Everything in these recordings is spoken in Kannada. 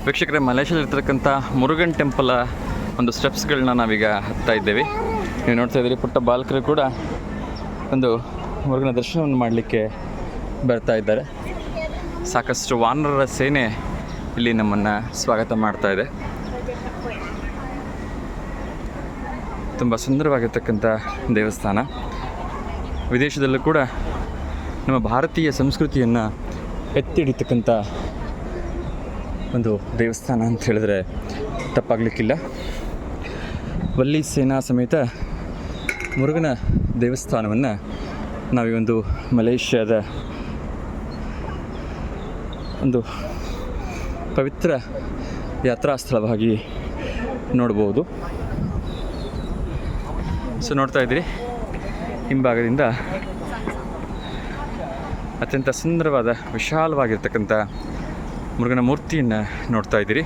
ವೀಕ್ಷಕರೇ, ಮಲೇಷ್ಯಾದಲ್ಲಿರ್ತಕ್ಕಂಥ ಮುರುಗನ್ ಟೆಂಪಲ್ ಒಂದು ಸ್ಟೆಪ್ಸ್ಗಳನ್ನ ನಾವೀಗ ಹತ್ತಾ ಇದ್ದೇವೆ. ನೀವು ನೋಡ್ತಾ ಇದ್ದೀರಿ, ಪುಟ್ಟ ಬಾಲಕರು ಕೂಡ ಒಂದು ಮುರುಗನ ದರ್ಶನವನ್ನು ಮಾಡಲಿಕ್ಕೆ ಬರ್ತಾ ಇದ್ದಾರೆ. ಸಾಕಷ್ಟು ವಾನರರ ಸೇನೆ ಇಲ್ಲಿ ನಮ್ಮನ್ನು ಸ್ವಾಗತ ಮಾಡ್ತಾ ಇದೆ. ತುಂಬ ಸುಂದರವಾಗಿರ್ತಕ್ಕಂಥ ದೇವಸ್ಥಾನ. ವಿದೇಶದಲ್ಲೂ ಕೂಡ ನಮ್ಮ ಭಾರತೀಯ ಸಂಸ್ಕೃತಿಯನ್ನು ಎತ್ತಿ ಹಿಡಿತಕ್ಕಂಥ ಒಂದು ದೇವಸ್ಥಾನ ಅಂತ ಹೇಳಿದ್ರೆ ತಪ್ಪಾಗಲಿಕ್ಕಿಲ್ಲ. ವಲ್ಲಿ ಸೇನಾ ಸಮೇತ ಮುರುಗನ ದೇವಸ್ಥಾನವನ್ನು ನಾವೀ ಒಂದು ಮಲೇಷ್ಯಾದ ಒಂದು ಪವಿತ್ರ ಯಾತ್ರಾ ಸ್ಥಳವಾಗಿ ನೋಡ್ಬೋದು. ಸೊ ನೋಡ್ತಾ ಇದ್ದೀರಿ, ಹಿಂಭಾಗದಿಂದ ಅತ್ಯಂತ ಸುಂದರವಾದ ವಿಶಾಲವಾಗಿರ್ತಕ್ಕಂಥ ಮುರುಗನ ಮೂರ್ತಿಯನ್ನು ನೋಡ್ತಾ ಇದ್ದೀರಿ.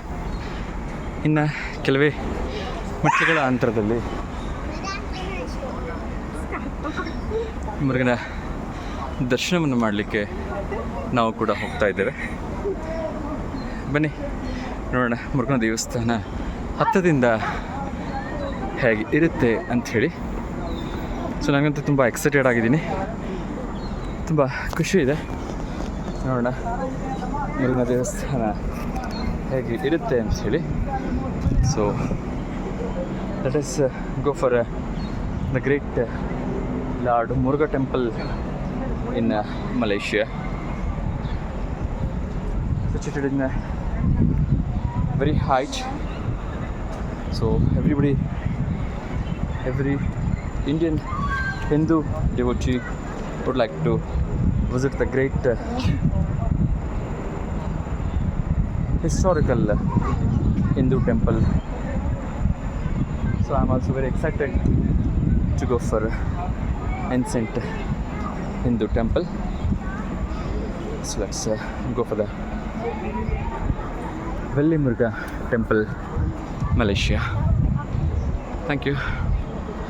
ಇನ್ನು ಕೆಲವೇ ಮೆಟ್ಟಿಲುಗಳ ಅಂತರದಲ್ಲಿ ಮುರುಗನ ದರ್ಶನವನ್ನು ಮಾಡಲಿಕ್ಕೆ ನಾವು ಕೂಡ ಹೋಗ್ತಾ ಇದ್ದೇವೆ. ಬನ್ನಿ ನೋಡೋಣ ಮುರುಗನ ದೇವಸ್ಥಾನ ಹತ್ತದಿಂದ ಹೇಗೆ ಇರುತ್ತೆ ಅಂಥೇಳಿ. ಸೊ ನನಗಂತೂ ತುಂಬ ಎಕ್ಸೈಟೆಡ್ ಆಗಿದ್ದೀನಿ, ತುಂಬ ಖುಷಿ ಇದೆ. ನೋಡೋಣ ಮುರುಗನ ದೇವಸ್ಥಾನ ಹೇಗೆ ಇರುತ್ತೆ ಅಂಥೇಳಿ. So let us go for the great lord Muruga temple in Malaysia, situated in a very height. So every Indian Hindu devotee would like to visit the great historical Hindu temple. So I'm also very excited to go for ancient Hindu temple. So let's go for the Velli Muruga temple, Malaysia. Thank you.